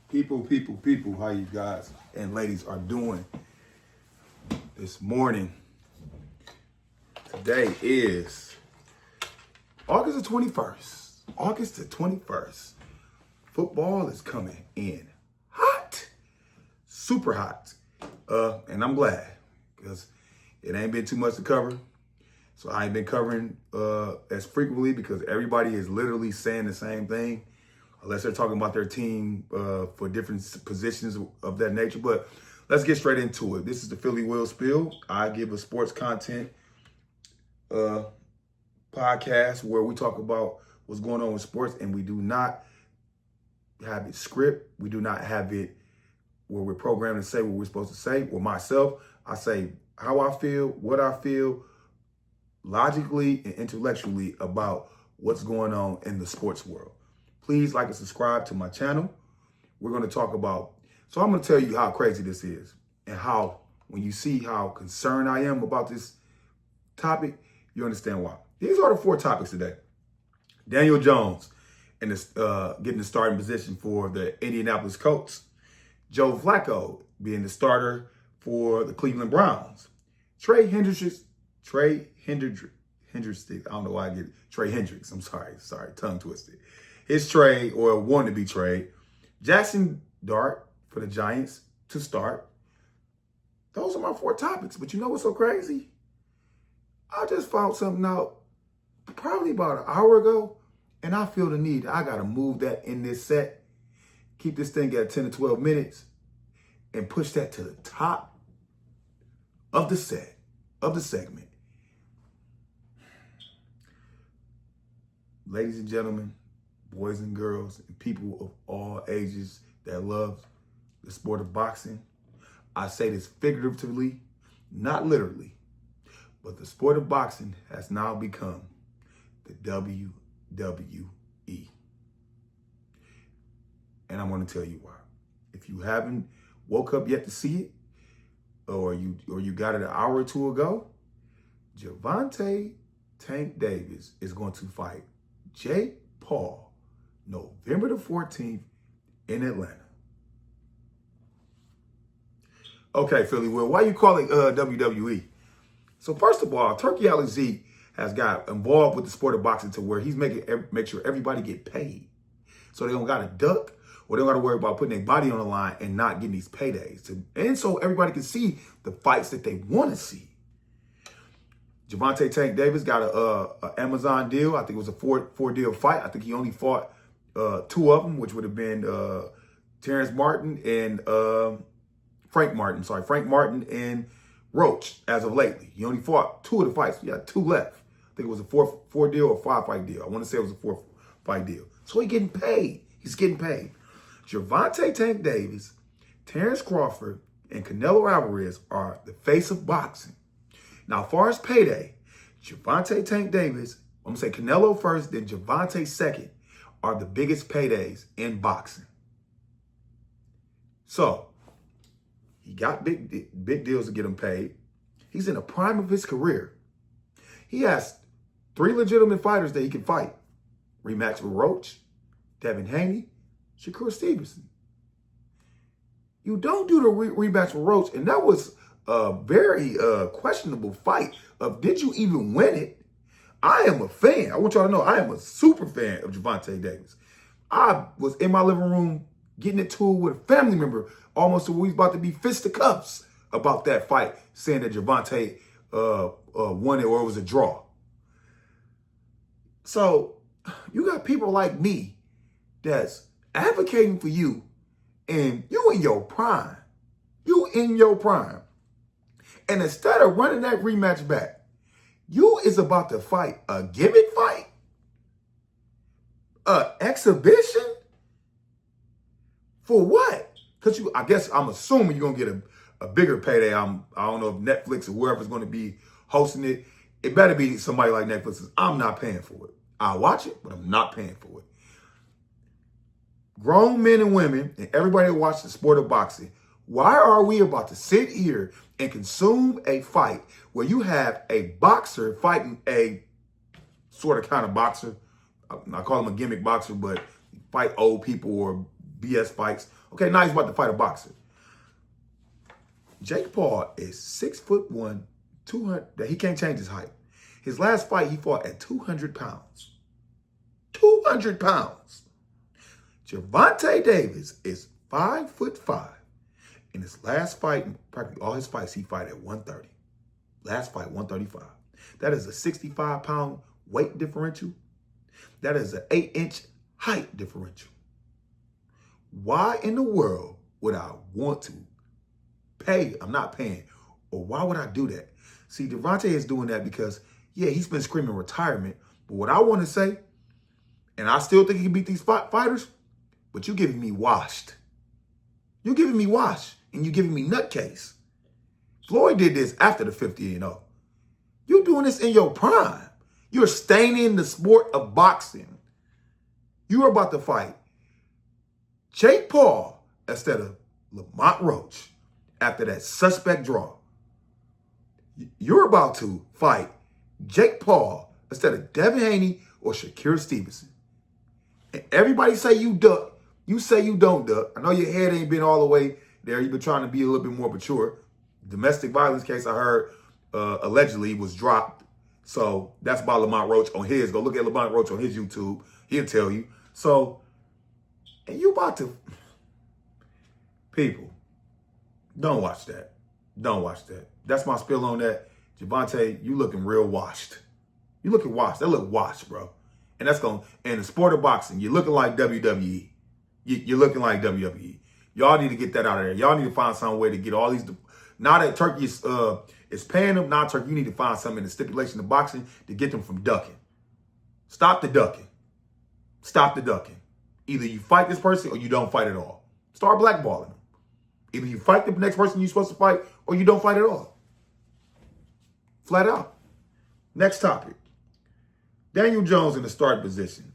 People, how you guys and ladies are doing this morning? Today is August the 21st. August the 21st. Football is coming in hot, super hot. And I'm glad because it ain't been too much to cover. So I ain't been covering as frequently because everybody is literally saying the same thing. Unless they're talking about their team for different positions of that nature. But let's get straight into it. This is the Philly Will Spill. I give a sports content podcast where we talk about what's going on with sports, and we do not have it script. We do not have it where we're programmed to say what we're supposed to say. With myself, I say how I feel, what I feel, logically and intellectually about what's going on in the sports world. Please like and subscribe to my channel. We're going to talk about, so I'm going to tell you how crazy this is and how, when you see how concerned I am about this topic, you understand why. These are the 4 topics today. Daniel Jones and getting the starting position for the Indianapolis Colts. Joe Flacco being the starter for the Cleveland Browns. Trey Hendricks, I don't know why I get it. Trey Hendricks, I'm sorry, tongue twisted. His trade, or wannabe trade. Jackson Dart for the Giants to start. Those are my 4 topics. But you know what's so crazy? I just found something out probably about an hour ago, and I feel the need. I got to move that in this set, keep this thing at 10 to 12 minutes, and push that to the top of the segment. Ladies and gentlemen, boys and girls, and people of all ages that love the sport of boxing. I say this figuratively, not literally, but the sport of boxing has now become the WWE. And I want to tell you why. If you haven't woke up yet to see it, or you got it an hour or two ago, Gervonta Tank Davis is going to fight Jake Paul November the 14th in Atlanta. Okay, Philly Will, why you call it WWE? So first of all, Turkey Ali Zeke has got involved with the sport of boxing to where he's make sure everybody get paid. So they don't got to duck or they don't got to worry about putting their body on the line and not getting these paydays. And so everybody can see the fights that they want to see. Gervonta Tank Davis got a Amazon deal. I think it was a four deal fight. I think he only fought 2 of them, which would have been Terrence Martin and Frank Martin and Roach as of lately. He only fought 2 of the fights. He had 2 left. I think it was a 4 deal or 5 fight deal. I want to say it was a 4 fight deal. So he's getting paid. Gervonta Tank Davis, Terrence Crawford, and Canelo Alvarez are the face of boxing. Now, as far as payday, Gervonta Tank Davis, I'm going to say Canelo first, then Gervonta second, are the biggest paydays in boxing. So, he got big deals to get him paid. He's in the prime of his career. He has 3 legitimate fighters that he can fight. Rematch with Roach, Devin Haney, Shakur Stevenson. You don't do the rematch with Roach, and that was a very questionable fight of did you even win it? I am a fan. I want y'all to know I am a super fan of Gervonta Davis. I was in my living room getting into it with a family member almost we was about to be fisticuffs about that fight, saying that Gervonta won it or it was a draw. So you got people like me that's advocating for you, and you in your prime. And instead of running that rematch back, you is about to fight a gimmick fight? An exhibition? For what? Because I guess I'm assuming you're going to get a bigger payday. I don't know if Netflix or whoever's going to be hosting it. It better be somebody like Netflix. I'm not paying for it. I'll watch it, but I'm not paying for it. Grown men and women and everybody that watches the sport of boxing, why are we about to sit here and consume a fight where you have a boxer fighting a sort of kind of boxer? I call him a gimmick boxer, but fight old people or BS fights. Okay, now he's about to fight a boxer. Jake Paul is 6'1", 200. He can't change his height. His last fight, he fought at 200 pounds. 200 pounds. Gervonta Davis is 5'5". In his last fight, practically all his fights, he fought at 130. Last fight, 135. That is a 65-pound weight differential. That is an 8-inch height differential. Why in the world would I want to pay? I'm not paying. Or why would I do that? See, Gervonta is doing that because, yeah, he's been screaming retirement. But what I want to say, and I still think he can beat these fighters, but you're giving me washed. You're giving me washed, and you're giving me nutcase. Floyd did this after the 50-0. You're doing this in your prime. You're staining the sport of boxing. You're about to fight Jake Paul instead of Lamont Roach after that suspect draw. You're about to fight Jake Paul instead of Devin Haney or Shakur Stevenson. And everybody say you duck. You say you don't duck. I know your head ain't been all the way there. You've been trying to be a little bit more mature. Domestic violence case I heard allegedly was dropped. So that's by Lamont Roach on his. Go look at Lamont Roach on his YouTube. He'll tell you. So, and you about to, people, don't watch that. Don't watch that. That's my spill on that. Gervonta, you looking real washed. You looking washed. That look washed, bro. And that's going, in the sport of boxing, you're looking like WWE. You're looking like WWE. Y'all need to get that out of there. Y'all need to find some way to get all these. Now that Turkey is paying them, now Turkey, you need to find something in the stipulation of boxing to get them from ducking. Stop the ducking. Stop the ducking. Either you fight this person or you don't fight at all. Start blackballing them. Either you fight the next person you're supposed to fight or you don't fight at all. Flat out. Next topic. Daniel Jones in the starting position.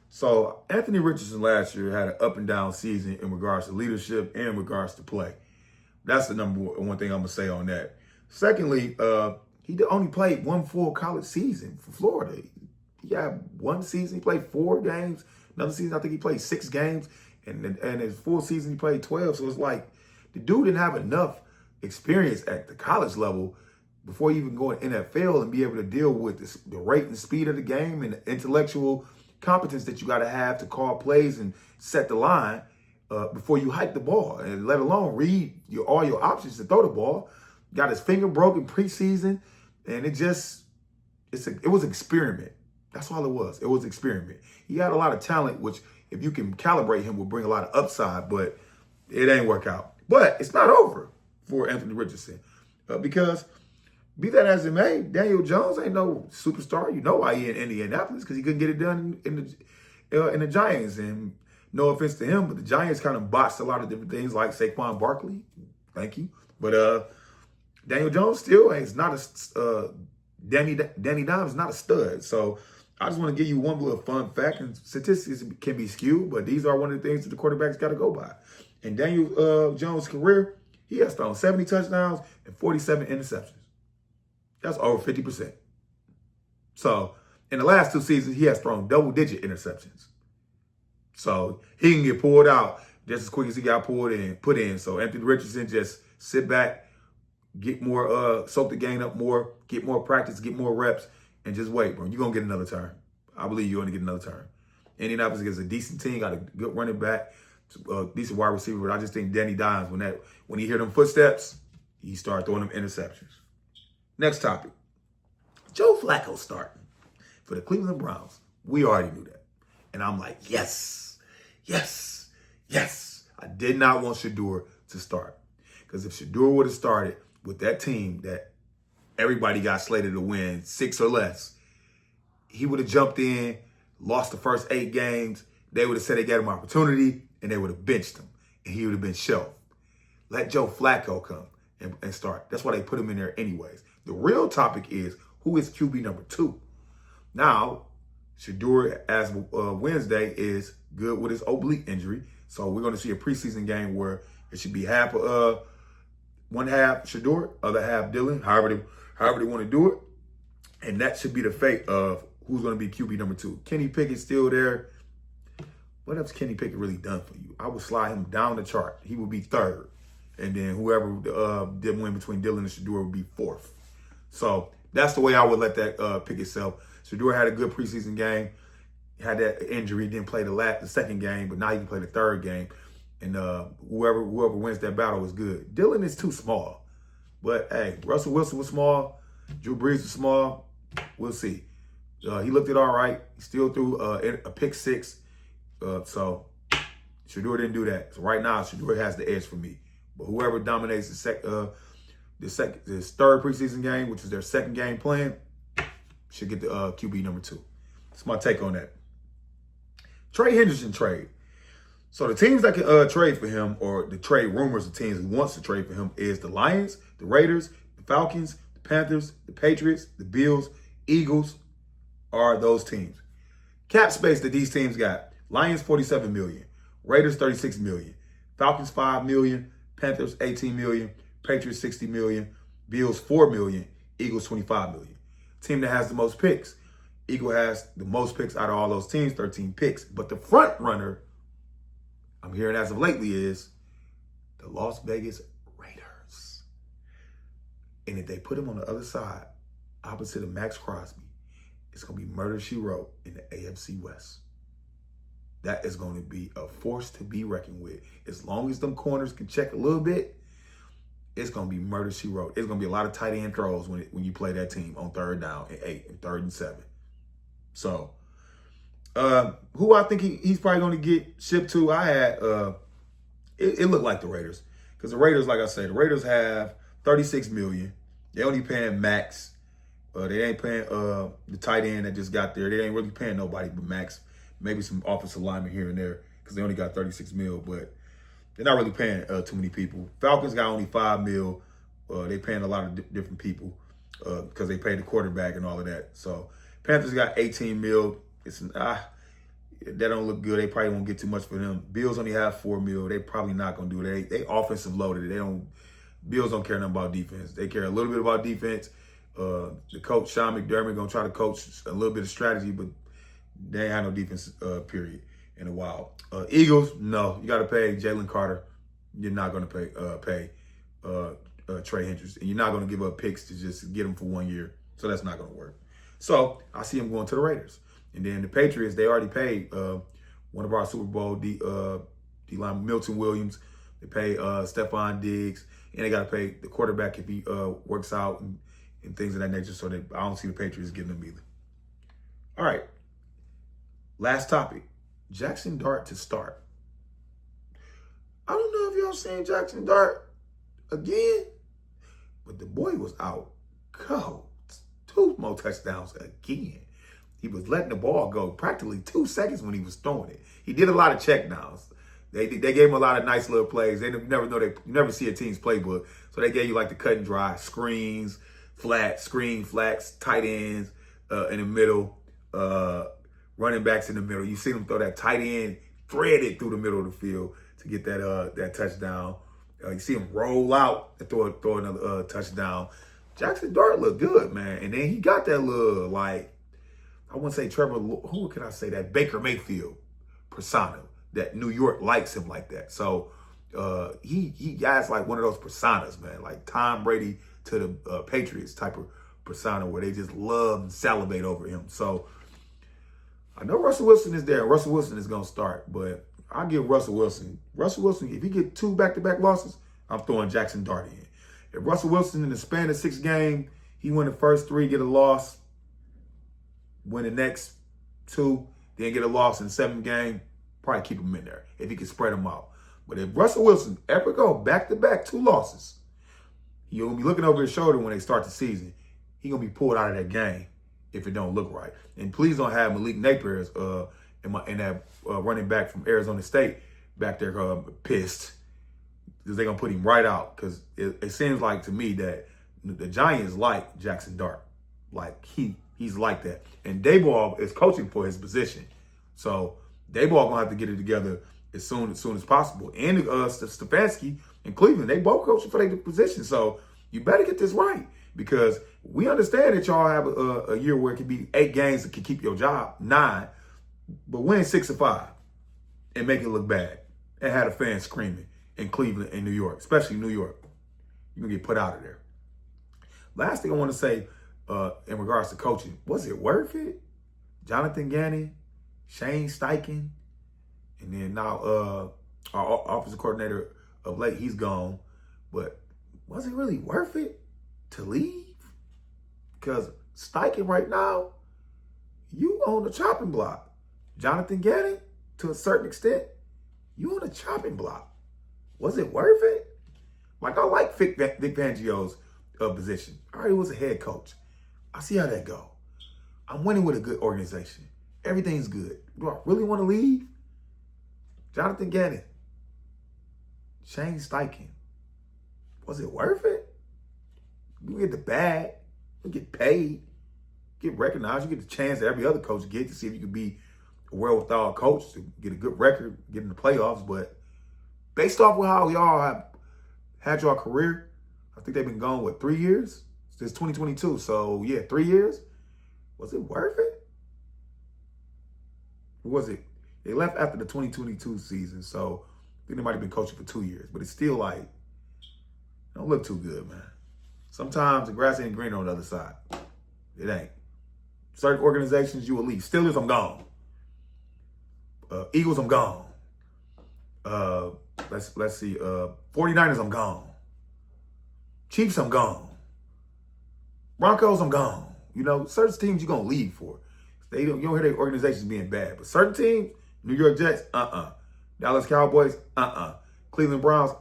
So Anthony Richardson last year had an up and down season in regards to leadership and in regards to play. That's the number one thing I'm going to say on that. Secondly, he only played one full college season for Florida. He had one season, he played 4 games. Another season, I think he played 6 games. And his full season, he played 12. So it's like the dude didn't have enough experience at the college level before you even go to NFL and be able to deal with the rate and speed of the game and the intellectual competence that you got to have to call plays and set the line before you hike the ball, and let alone read all your options to throw the ball. Got his finger broken preseason, and it was an experiment. That's all it was. It was an experiment. He had a lot of talent, which if you can calibrate him will bring a lot of upside, but it ain't work out. But it's not over for Anthony Richardson because be that as it may, Daniel Jones ain't no superstar. You know why he in Indianapolis, because he couldn't get it done in the Giants. And no offense to him, but the Giants kind of botched a lot of different things like Saquon Barkley. Thank you. But Daniel Jones still is not a Danny Dimes is not a stud. So I just want to give you one little fun fact, and statistics can be skewed, but these are one of the things that the quarterback's got to go by. In Daniel Jones' career, he has thrown 70 touchdowns and 47 interceptions. That's over 50%. So in the last 2 seasons, he has thrown double-digit interceptions. So he can get pulled out just as quick as he got put in. So Anthony Richardson, just sit back, get more, soak the game up more, get more practice, get more reps, and just wait, bro. You're going to get another turn. I believe you're going to get another turn. Indianapolis is a decent team, got a good running back, decent wide receiver, but I just think Danny Dimes, when he hear them footsteps, he start throwing them interceptions. Next topic. Joe Flacco starting for the Cleveland Browns. We already knew that. And I'm like, yes, yes, yes. I did not want Shedeur to start. Because if Shedeur would have started with that team that everybody got slated to win 6 or less, he would have jumped in, lost the first 8 games. They would have said they got him opportunity, and they would have benched him. And he would have been shelved. Let Joe Flacco come and start. That's why they put him in there anyways. The real topic is, who is QB number 2? Now, Shedeur, as Wednesday, is good with his oblique injury. So we're going to see a preseason game where it should be one half Shedeur, other half Dylan, however they want to do it. And that should be the fate of who's going to be QB number 2. Kenny Pickett's still there. what else Kenny Pickett really done for you? I would slide him down the chart. He would be third. And then whoever did win between Dylan and Shedeur would be fourth. So that's the way I would let that pick itself. Shedeur had a good preseason game. Had that injury, didn't play the second game, but now he can play the third game. And whoever wins that battle is good. Dylan is too small. But, hey, Russell Wilson was small. Drew Brees was small. We'll see. He looked it all right. He still threw a pick six. So Shedeur didn't do that. So right now, Shedeur has the edge for me. But whoever dominates this third preseason game, which is their second game playing, should get the QB number 2. That's my take on that. Trey Henderson trade. So the teams that can trade for him, or the trade rumors of teams who wants to trade for him, is the Lions, the Raiders, the Falcons, the Panthers, the Patriots, the Bills, Eagles are those teams. Cap space that these teams got. Lions, $47 million. Raiders, $36 million. Falcons, $5 million. Panthers, $18 million. Patriots, $60 million. Bills, $4 million. Eagles, $25 million. Team that has the most picks. Eagle has the most picks out of all those teams, 13 picks. But the front runner, I'm hearing as of lately, is the Las Vegas Raiders. And if they put him on the other side, opposite of Max Crosby, it's going to be murder she wrote in the AFC West. That is going to be a force to be reckoned with. As long as them corners can check a little bit, it's going to be murder she wrote. It's going to be a lot of tight end throws when you play that team on 3rd down and 8 and 3rd and 7. So, who I think he's probably going to get shipped to, I had, it looked like the Raiders. Because the Raiders, like I said, the Raiders have $36 million. They only paying Max. They ain't paying the tight end that just got there. They ain't really paying nobody but Max. Maybe some offensive linemen here and there because they only got $36 million. But they're not really paying too many people. Falcons got only $5 million. They paying a lot of different people because they paid the quarterback and all of that. So Panthers got $18 million. That don't look good. They probably won't get too much for them. Bills only have $4 million. They probably not gonna do it. They offensive loaded. Bills don't care nothing about defense. They care a little bit about defense. The coach Sean McDermott gonna try to coach a little bit of strategy, but they ain't had no defense period in a while. Eagles, no, you got to pay Jalen Carter. You're not gonna pay Trey Henderson, and you're not gonna give up picks to just get him for 1 year. So that's not gonna work. So I see him going to the Raiders. And then the Patriots, they already paid one of our Super Bowl D-line, Milton Williams. They pay Stephon Diggs. And they got to pay the quarterback if he works out and things of that nature. So I don't see the Patriots getting them either. All right. Last topic. Jackson Dart to start. I don't know if y'all seen Jackson Dart again, but the boy was out cold. 2 more touchdowns again. He was letting the ball go practically 2 seconds when he was throwing it. He did a lot of check downs. They gave him a lot of nice little plays. You never see a team's playbook. So they gave you like the cut and dry, screens, flats, tight ends in the middle, running backs in the middle. You see them throw that tight end, thread it through the middle of the field to get that touchdown. You see him roll out and throw another touchdown. Jackson Dart looked good, man. And then he got that little, like, I wouldn't say Trevor, who can I say that? Baker Mayfield persona, that New York likes him like that. So he has like one of those personas, man, like Tom Brady to the Patriots type of persona where they just love and salivate over him. So I know Russell Wilson is there. Russell Wilson is going to start, but I'll give Russell Wilson, if he get 2 back-to-back losses, I'm throwing Jackson Dart in. If Russell Wilson in the span of 6 games, he win the first 3, get a loss, win the next 2, then get a loss in 7 games, probably keep him in there if he can spread them out. But if Russell Wilson ever go back-to-back 2 losses, he's going to be looking over his shoulder when they start the season. He's going to be pulled out of that game if it don't look right. And please don't have Malik Napier in that running back from Arizona State back there pissed, because they're going to put him right out. Because it seems like to me that the Giants like Jackson Dart. Like he's like that. And Daboll is coaching for his position. So Daboll going to have to get it together as soon as possible. And Stefanski and Cleveland, they both coaching for their position. So you better get this right, because we understand that y'all have a year where it could be 8 games that can keep your job, 9, but win 6 or 5. and make it look bad and had a fan screaming in Cleveland and New York, especially New York. You're going to get put out of there. Last thing I want to say in regards to coaching, was it worth it? Jonathan Gannon, Shane Steichen, and then now our offensive coordinator of late, he's gone. But was it really worth it to leave? Because Steichen right now, you on the chopping block. Jonathan Gannon, to a certain extent, you on the chopping block. Was it worth it? Like, I like Vic Fangio's position. I already was a head coach. I see how that go. I'm winning with a good organization. Everything's good. Do I really want to leave? Jonathan Gannon, Shane Steichen. Was it worth it? You get the bag, you get paid, get recognized, you get the chance that every other coach gets to see if you can be a well-thought coach, to get a good record, get in the playoffs. But based off of how y'all have had your career, I think they've been gone, 3 years? Since 2022. So, yeah, 3 years. Was it worth it? Or was it? They left after the 2022 season, so I think they might have been coaching for 2 years. But it's still like, don't look too good, man. Sometimes the grass ain't green on the other side. It ain't. Certain organizations, you will leave. Steelers, I'm gone. Eagles, I'm gone. Let's see. 49ers, I'm gone. Chiefs, I'm gone. Broncos, I'm gone. You know, certain teams you're going to leave for. You don't hear their organizations being bad. But certain teams, New York Jets, Dallas Cowboys, Cleveland Browns,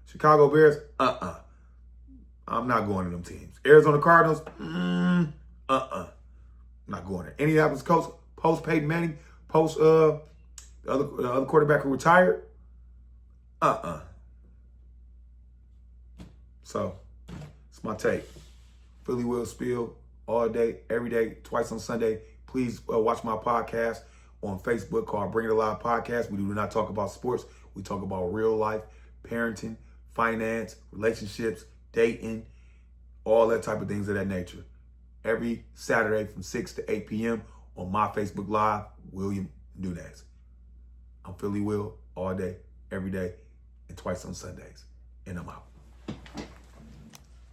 Chicago Bears, I'm not going to them teams. Arizona Cardinals, not going there. Indianapolis Colts, post Peyton Manning, post the other quarterback who retired, So, it's my take. Philly Will Spill all day, every day, twice on Sunday. Please watch my podcast on Facebook called Bring It Alive Podcast. We do not talk about sports. We talk about real life, parenting, finance, relationships, dating, all that type of things of that nature. Every Saturday from 6 to 8 p.m. on my Facebook Live, William Nunez. I'm Philly Will all day, every day, and twice on Sundays. And I'm out.